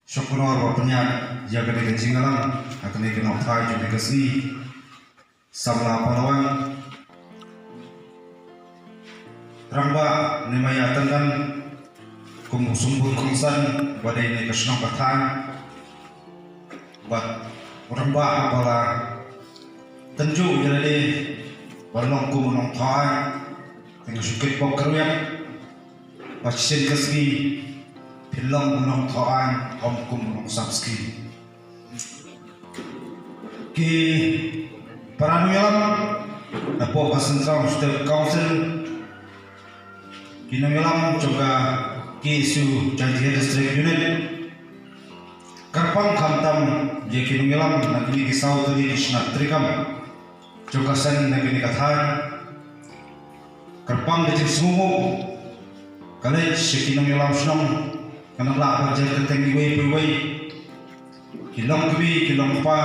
Syukur bapanya jaga di kecingalan atau ni kena thai juga kesini sabla palawan ramba ni maya tenggan kum sumbul kumsan badai ni kesna pathan bat ramba apala tenju jadi balong kum nong thai tengah syukit pok keruyang bacin kesini Pilang menong thawaan omkum menong sabski ki paranuyalam napo kasentram state council kinangalam juga ki isu janji district unit karpang khamtam je kinangalam nakini kisau tadi kisna trikam juga sen nakini kathan karpang de sumu kale shikinangalam snam kanala kerja tentang iway kilong kbi kilong pa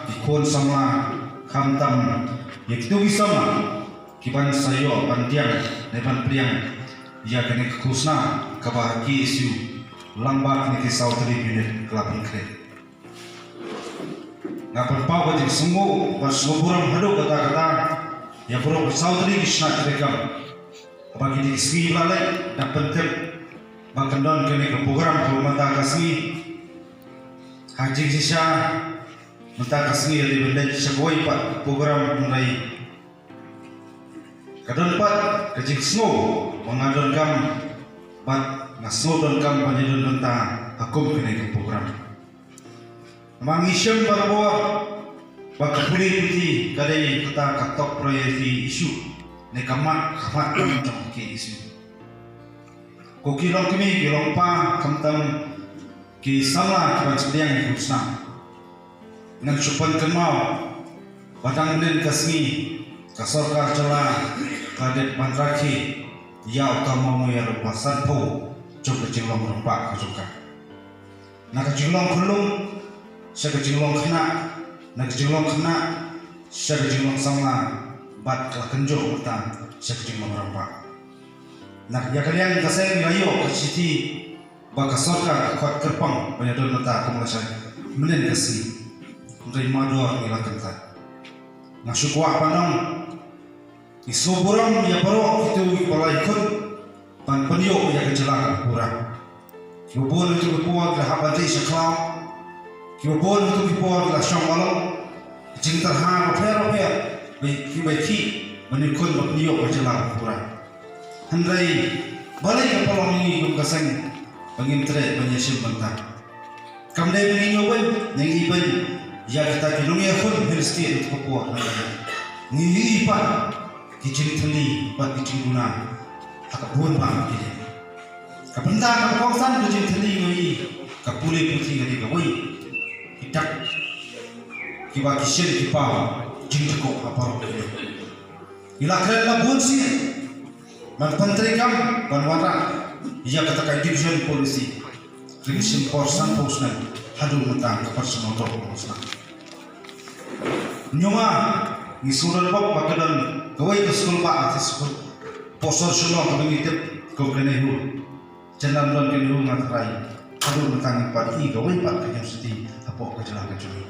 ikon sama khamtam yaitu sama kiban sayo pantiang depan priang ya kene kusna kabahagi isu lambat ni kisau tadi unit kelapin kre ngapun pa wajib semua pas ngobrol hadu kata-kata ya bro kisau tadi kisna kerekam bagi di ski lalai dapat tip Makandon kini ke program Mata Kasmi Haji Sisa Mata Kasmi dari benda Syakoi Pak program mulai Kadon Pat Kajik Snow Mengadon Kam Bat Nasno Don Kam Panjadon Benta Hakum kini ke program Mangisyam pada bawah Bak Puli Putih Kadai Kata Katok Proyek Isu Nekamat Kamat Kamat Ke Isu Ko kilong kami kilong pa kamtam ki sama kiban sediang kusna nang supan kemau batang nen kasmi kasorkar cela kadet mantraki ya utama mo ya rupasan po coba jinglong rumpak kajoka nak jinglong kulung sa jinglong kena nak jinglong kena sa jinglong sama bat kenjo utang sa jinglong rumpak nak ya kalian kasih ngayo ke siti baka sorka kuat kerpang banyak don mata kemudian menen kasih dari mador ilakan tak nak syukwa panang isoburam ya paro itu balai ikut pan penyo ya kecelakaan pura kibon itu kepuat lah habati seklam kibon itu kepuat lah syamalam cinta ha apa baiki menikun penyo kecelakaan pura Handai balai kapal ini kum kasang pengintre penyesim mentah. Kamdai menginyo pun yang iban ya kita kinungnya pun hirsti itu kepuak ngi ipan kicing teli pat kicing guna akabun bang kini. Kapenda kapongsan kicing teli ngi kapuli putih kali kawai hidak kiba kisir kipau jingkok apa kini. Ilakran labun sih. Menteri kam banwara ia katakan division polisi division forsan posna hadu mentang personal top posna nyoma ngisuran pop bakadan kawai ke sekolah pak atas posor suno kebingitip kogrenehu jalan don kenehu ngatrai hadu mentang pati kawai pak kanyam seti apok kejelang kejuli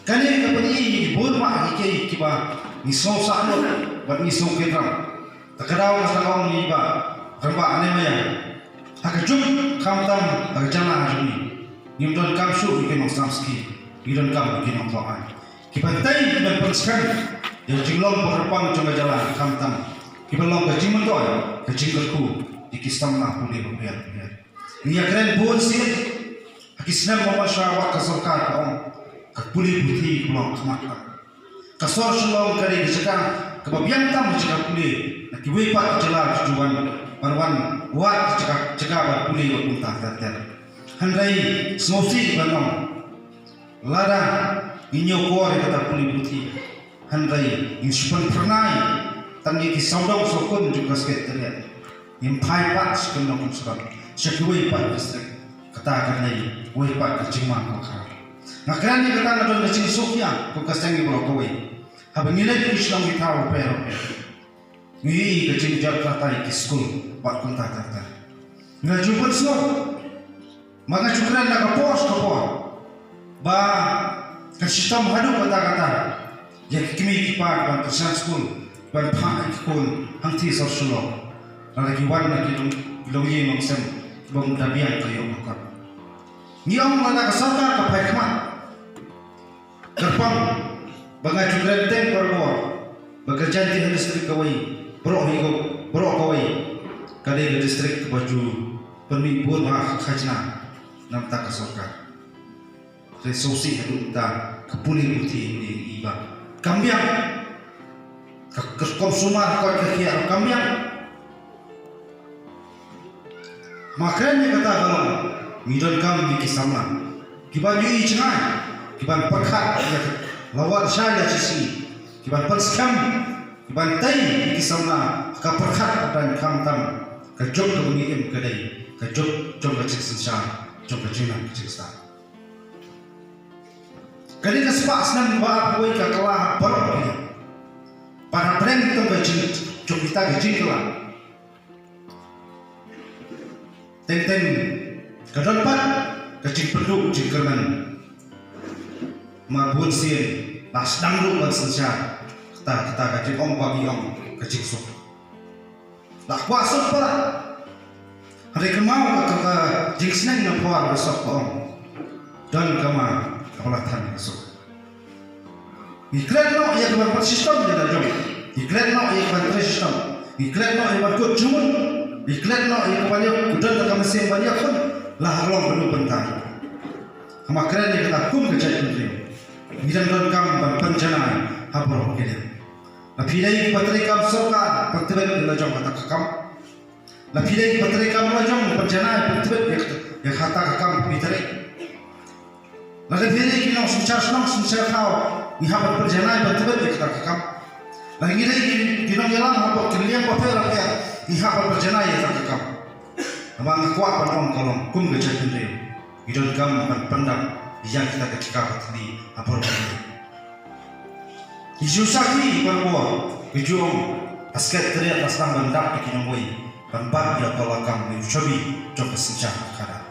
kani kapani burma ike kiba ngisong sakno bat ngisong ketram Takadaw mas nakong ni iba Ramba ane maya Hakajum kamtam Hakajana hajumi Nimdon kamsu ikin masamski Idon kam ikin mamtoan Kipantay kiban panskan Yang jinglong pakarpang Jumga jalan kamtam Kibalong kajing mantoy Kajing kalku Ikistam na puli babiar Niya keren buon siya Hakisnam mamasyawa kasorkar kaong Kakpuli buti kulong kamatkan Kasor sulong kari Kajaka kebabian tam cakap pulih nak kiwe pak celah tujuan parwan buat cakap pulih buat muntah terter handai snosi banam lada inyo kuar kata pulih putih handai insupan pernai tangi kisaudang sokun juga sekretariat yang pai pak sekenong sebab sekiwe pak distrik kata kanai we pak kecima kakak nak kerana kata nadon kecing sofia kau kastangi berokoi Habang nilai Islam kita pero ni kecil jatuh tai ke school buat kontak. Ngajubut semua Mga cukran na kapos ba sistem hadu kata-kata yang kimi kipa ban Christian school ban pa ikun hangti sorsulo lagi wan na kilong maksem bang dabian kayo makar niang mana kasata kapai kama kerpang bagai cukran teng perbo bekerja di distrik kawai bro kawai kadai distrik baju pemimpinan bah khajna nam tak kasokar resources yang kita kepunin putih ini iba kambiang konsumer kau kekira kambiang makanya kata kalau midon kami kisama kiban yui cengai kiban perkat lawar saya sisi kiban perskam kiban tay kisama ka perkat dan kamtam kejok kebunyiim kedai kejok jom kecik sensar jom kecingan kecik sensar kali kesepak senang bawa kue ke kelah berapa para brand itu kecil cuma kita kecil lah teng kedepan kecil perlu kecil kerman mabun sih las dangdut bersensar kita kecil om bagi om kecil sok tak kuasa pula hari kemau ke jingsneng nampuar besok om dan kemau kepalatan masuk. Iklan no ia kebar sistem dia dah jom. Iklan no ia kebar sistem. Iklan no ia berkut cuman. Iklan no ia kebar kudan tak mesin banyak pun lah long perlu bentang. Kemakran dia kata kum kecil tu. Bidang kam berpencana hapur kita. Lapidai patri kam soka patri la jom kata kam. Lapidai patri kam la jom pencana patri yang kata kam pitari. Lalu bila kita senang tahu, ihap berjalan betul kita kam. Lagi kita jalan apa keliang apa apa, ihap berjalan kita kam. Abang kuat pada kolom, kum kecil tu. Kita kam berpendam, yang kita ketika tadi apa apa. Isu sakti berbuat, isu asket teriak asam bandar kita ngoi, bandar dia kalau kam mencobi coba sejak kadang.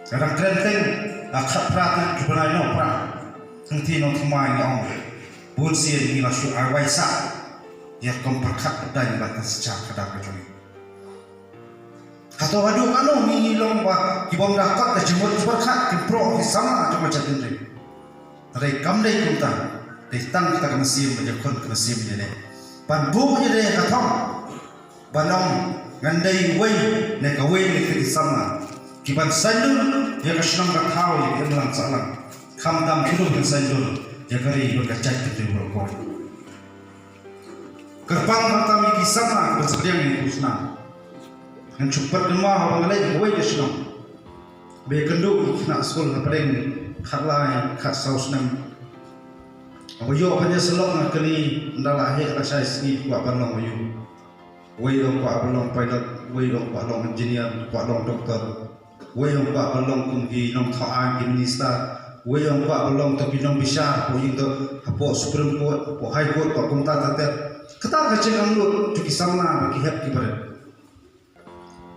Kadang krenteng akhat pratan kebenaran no pra nanti no thumai no bun sien ni la shu awai sa ya kompakhat dan batas sejak kadang kejoi kato hadu kanu ni long ba kibom dakat da jemut berkat ke pro sama cuma catin re tare kam dei kunta dei tang kita kan sim je kon kan sim je ne pan bu je de kathong banong ngandai wei ne ka wei ne ki sama kiban sanjul ya kesenang bertahu ya melang salam kamdam hidup dan sanjul ya kari berkacau itu berkor gerbang pertama kisama bersediang di kusna yang cepat demah mengalai kawai kesenang bekenduk nak sekolah paling khatlai khat saus nam ayo hanya selok nak kali ndalah he rasai sini kuat balong ayo wei dong kuat balong pilot wei dong kuat balong engineer kuat balong doktor wei yang kuat balong kumpi nom thaan di minister wei yang kuat balong tapi nom besar po yung to apo supreme court po high court po kumta tatet kata kecil amlut cuki sama bagi hep kibar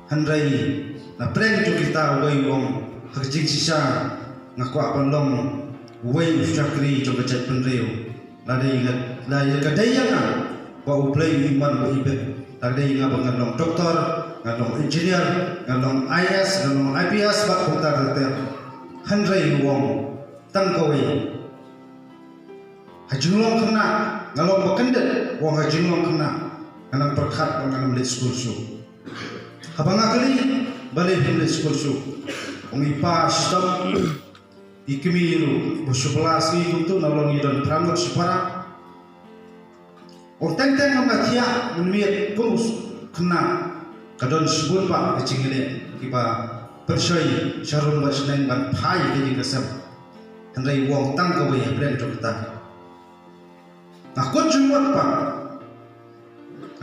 handrai na preng cuki ta wei wong hakjing sisa na kuat balong wei usyakri coba cek penreu ladai kadai yang pa uplay iman bo ibet ladai nga bangalong doktor ngalong engineer, ngalong IS, ngalong IPS, bak kota terter, handrai wong, tangkawai, hajunglong kena, ngalong bakendet, wong hajunglong kena, ngalong perkat, ngalong late school show. Habang akali, balik late school show, wong ipa sistem, ikimiru, bersubelasi untuk ngalong idon prangut separa, wong teng-teng ngamatia, menmiat kumus, kena. Kadon sebut pak kecing ini kita percaya syarum bersenang ban pai jadi kesem hendak wong tang kau yang brand kita. Aku cuma pak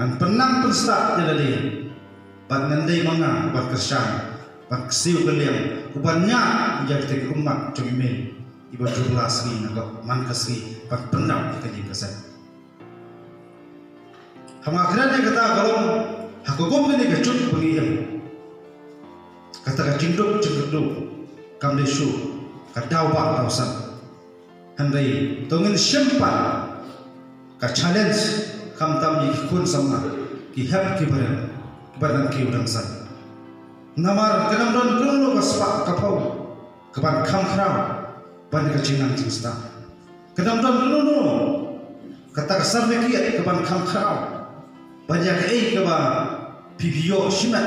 an penang pensta jadi ban ngendai mana ban kesan ban kesiu keliang kubannya yang kita umat cumi iba jumlah segi nak man kesgi ban penang jadi kesem. Hama kerana kata kalau aku kompeni kecut pengiam kata jingduk kam desu kadau ba tausan handai tongin sempat ka challenge kam tam ni kun sama ki hab ki baran ki udang san namar kadam don kuno ka spa ka pau ka ban kham khrau ban ka chingang chingsta kadam don kuno kata kasar meki ka ban kham khrau ban ya ka ei ka ba pipio shimat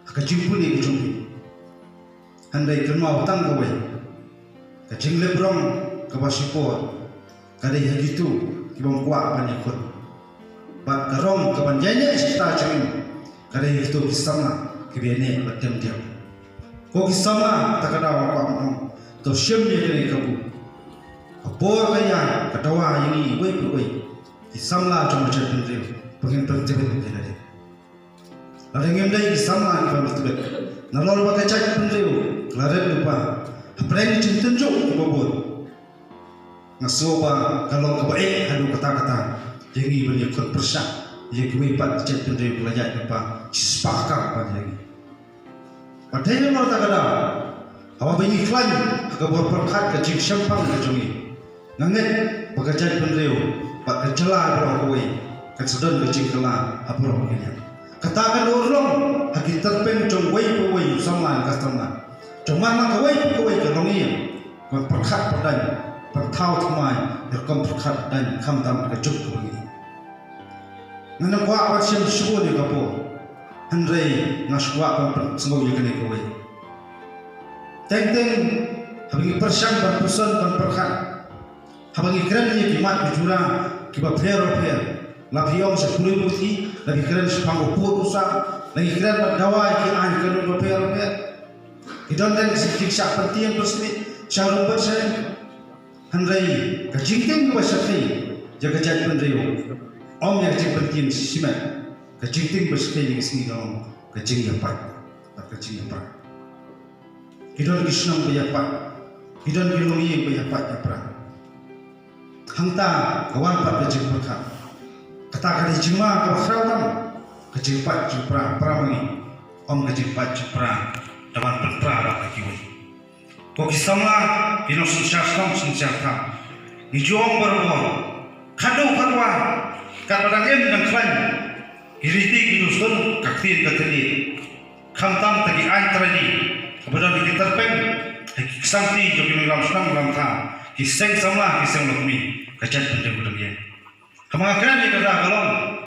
ka jimpuli ki jumbi handai kenau tang ka wei ka jingle brong ka ba sipor ka dei hagitu ki bang kwa ban ikut bat karong ka ban janya sta chim ka dei itu kisama ki biane batem dia ko kisama takada wa kwa to shem ni dei ka bu bor ka ya ka dawa yini wei kisamla jom cher pin riu pengin pertebe ni dei la ngem dei kisama ki ban tebe na lol ba ka chai pin riu lare lupa apreng cinten jo bobot ngasoba kalau kebaik hadu kata-kata jadi bani ikut persak ye kuwi pat cek pendiri belajar apa sepakar pada lagi padahal mau tak ada hawa bani klan ke bor perkat ke cik sempang ke jongi nganget bekerja pendiri pat kecela bro kuwi ke sedon ke cik kala apro kenya katakan urung haki terpeng jong wei sama customer cuma nak kawai ke longi kon perkat padan pertau thamai der kon perkat dan kham tam ke juk longi nana kwa awat sim subo ni kapo handrei ngaswa kon sengo ye kene kawai teng habangi persang ban puson ban perkat habangi keren ye kimat bijura kiba phero la phiong se puri muti lagi keren sepanggo putusa lagi keren dawa ki an kenu phero idon dan siksa penting bersmi syarum bersen handai kajingting bersakhi jaga jat pendrio om yang jing penting simat kajingting bersakhi ni sini dong kajing yang pat idon kisnam be yapat idon kilungi be yapat yapra hangta kawan pat kajing perkha kata kali jima ka khrawam kajing pat jupra pramangi om kajing pat jupra dapat berperang kiwi. Kau kisama ino sunsyastam ijuang berbor kado kadwa kadang dan klan iriti kinusun kaktin kateli kamtam tadi antrani kemudian diterpeng kisanti jogi milam senang lamta kiseng sama kiseng lokmi kacat pendek budaya kemangkan di kada kalong